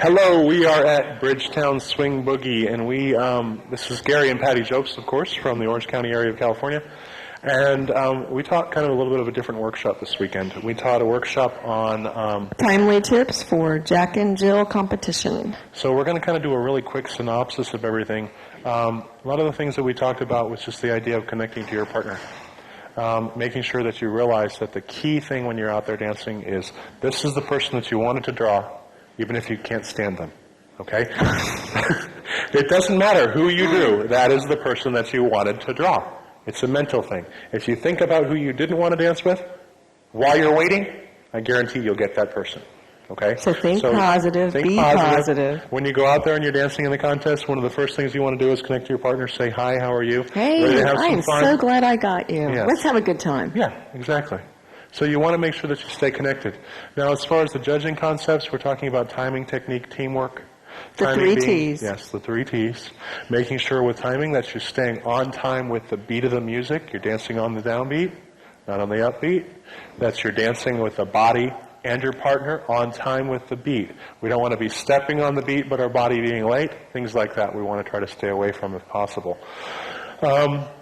Hello, we are at Bridgetown Swing Boogie, and this is Gary and Patty Jopes, of course, from the Orange County area of California. And we taught kind of a little bit of a different workshop this weekend. We taught a workshop on... timely tips for Jack and Jill competition. So we're going to kind of do a really quick synopsis of everything. A lot of the things that we talked about was just the idea of connecting to your partner. Making sure that you realize that the key thing when you're out there dancing is this is the person that you wanted to draw, even if you can't stand them. Okay? It doesn't matter who you do. That is the person that you wanted to draw. It's a mental thing. If you think about who you didn't want to dance with while you're waiting, I guarantee you'll get that person. Okay? So think positive, be positive. When you go out there and you're dancing in the contest, one of the first things you want to do is connect to your partner, say, hi, how are you? Hey, I'm so glad I got you. Yes. Let's have a good time. Yeah, exactly. So you want to make sure that you stay connected. Now, as far as the judging concepts, we're talking about timing, technique, teamwork. The three T's. Yes, the three T's. Making sure with timing that you're staying on time with the beat of the music. You're dancing on the downbeat, not on the upbeat. That you're dancing with the body and your partner on time with the beat. We don't want to be stepping on the beat but our body being late. Things like that we want to try to stay away from if possible.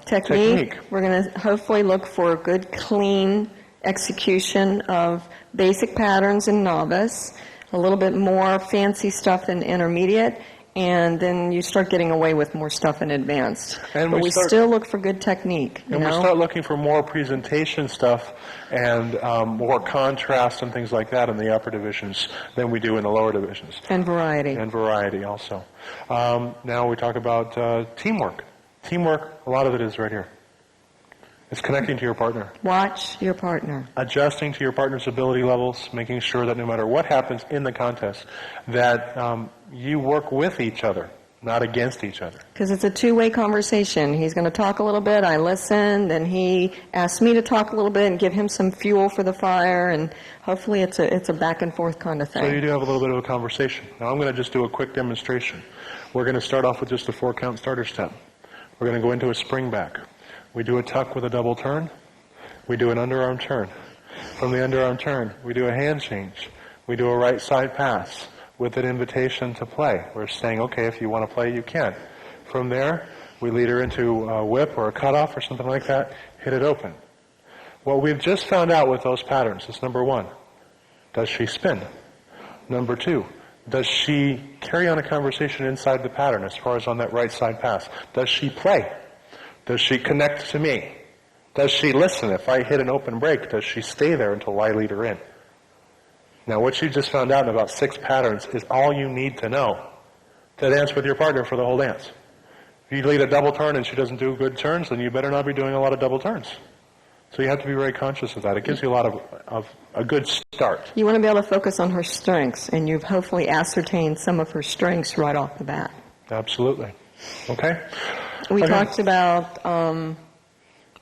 Technique. We're going to hopefully look for a good, clean execution of basic patterns in novice, a little bit more fancy stuff in intermediate, and then you start getting away with more stuff in advanced. But we still look for good technique. We start looking for more presentation stuff and more contrast and things like that in the upper divisions than we do in the lower divisions. And variety. And variety also. Now we talk about teamwork. Teamwork, a lot of it is right here. It's connecting to your partner. Watch your partner. Adjusting to your partner's ability levels, making sure that no matter what happens in the contest, that you work with each other, not against each other. Because it's a two-way conversation. He's going to talk a little bit, I listen, then he asks me to talk a little bit and give him some fuel for the fire, and hopefully it's a back and forth kind of thing. So you do have a little bit of a conversation. Now I'm going to just do a quick demonstration. We're going to start off with just a 4-count starter step. We're going to go into a spring back. We do a tuck with a double turn. We do an underarm turn. From the underarm turn, we do a hand change. We do a right side pass with an invitation to play. We're saying, okay, if you want to play, you can. From there, we lead her into a whip or a cutoff or something like that, hit it open. What we've just found out with those patterns is, number one, does she spin? Number two, does she carry on a conversation inside the pattern as far as on that right side pass? Does she play? Does she connect to me? Does she listen? If I hit an open break, does she stay there until I lead her in? Now, what you just found out in about 6 patterns is all you need to know to dance with your partner for the whole dance. If you lead a double turn and she doesn't do good turns, then you better not be doing a lot of double turns. So you have to be very conscious of that. It gives you a lot of a good start. You want to be able to focus on her strengths, and you've hopefully ascertained some of her strengths right off the bat. Absolutely. Okay? We talked about,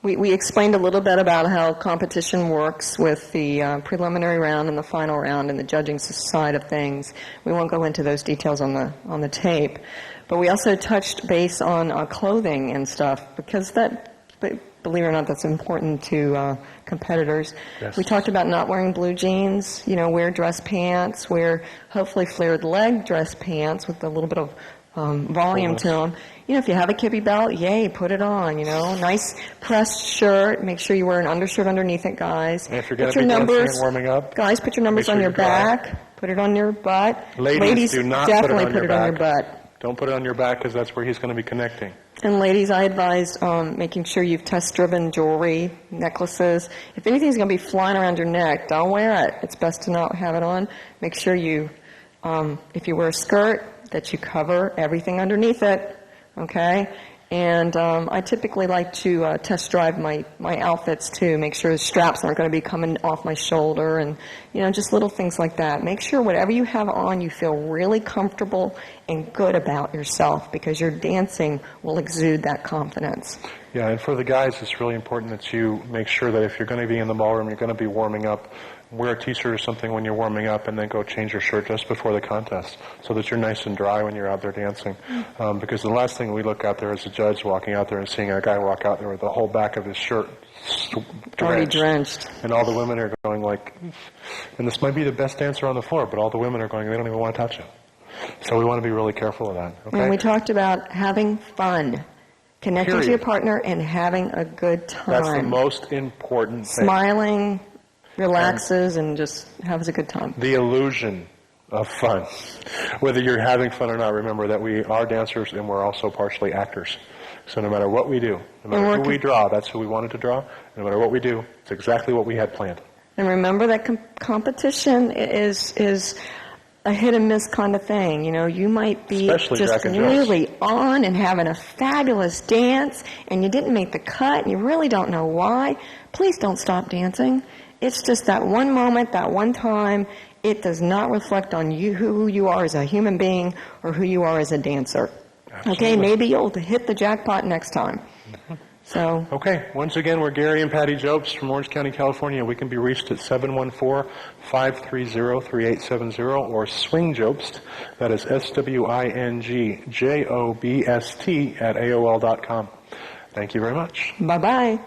we explained a little bit about how competition works with the preliminary round and the final round and the judging side of things. We won't go into those details on the tape. But we also touched base on clothing and stuff, because believe it or not, that's important to competitors. Yes. We talked about not wearing blue jeans, wear dress pants, wear hopefully flared leg dress pants with a little bit of volume to them. If you have a kippy belt, yay, put it on, Nice pressed shirt. Make sure you wear an undershirt underneath it, guys. And if you're going to be dancing and warming up, guys, put your numbers on your back. Put it on your butt. Ladies, do not definitely put it on your butt. Don't put it on your back, because that's where he's going to be connecting. And ladies, I advise making sure you've test-driven jewelry, necklaces. If anything's going to be flying around your neck, don't wear it. It's best to not have it on. Make sure you, if you wear a skirt, that you cover everything underneath it, okay? And I typically like to test drive my outfits too, make sure the straps aren't going to be coming off my shoulder, and just little things like that. Make sure whatever you have on, you feel really comfortable and good about yourself, because your dancing will exude that confidence. Yeah, and for the guys, it's really important that you make sure that if you're going to be in the ballroom, you're going to be warming up, wear a t-shirt or something when you're warming up, and then go change your shirt just before the contest, so that you're nice and dry when you're out there dancing. Because the last thing we look out there as a judge walking out there and seeing a guy walk out there with the whole back of his shirt already drenched. And all the women are going like, and this might be the best dancer on the floor, but all the women are going, they don't even want to touch it. So we want to be really careful of that, okay? And we talked about having fun, connecting to Period. your partner and having a good time. That's the most important thing. Smiling, relaxes, and just has a good time. The illusion of fun. Whether you're having fun or not, remember that we are dancers and we're also partially actors. So no matter what we do, no matter who we draw, that's who we wanted to draw. No matter what we do, it's exactly what we had planned. And remember that competition is a hit and miss kind of thing. You know, you might be Especially just Jack and Jones. really on and having a fabulous dance, and you didn't make the cut, and you really don't know why. Please don't stop dancing. It's just that one moment, that one time. It does not reflect on you, who you are as a human being or who you are as a dancer. Absolutely. Okay, maybe you'll hit the jackpot next time. So, Okay, once again, we're Gary and Patty Jobst from Orange County, California. We can be reached at 714-530-3870 or Swing Jobst, that is SWINGJOBST at AOL.com. Thank you very much. bye-bye.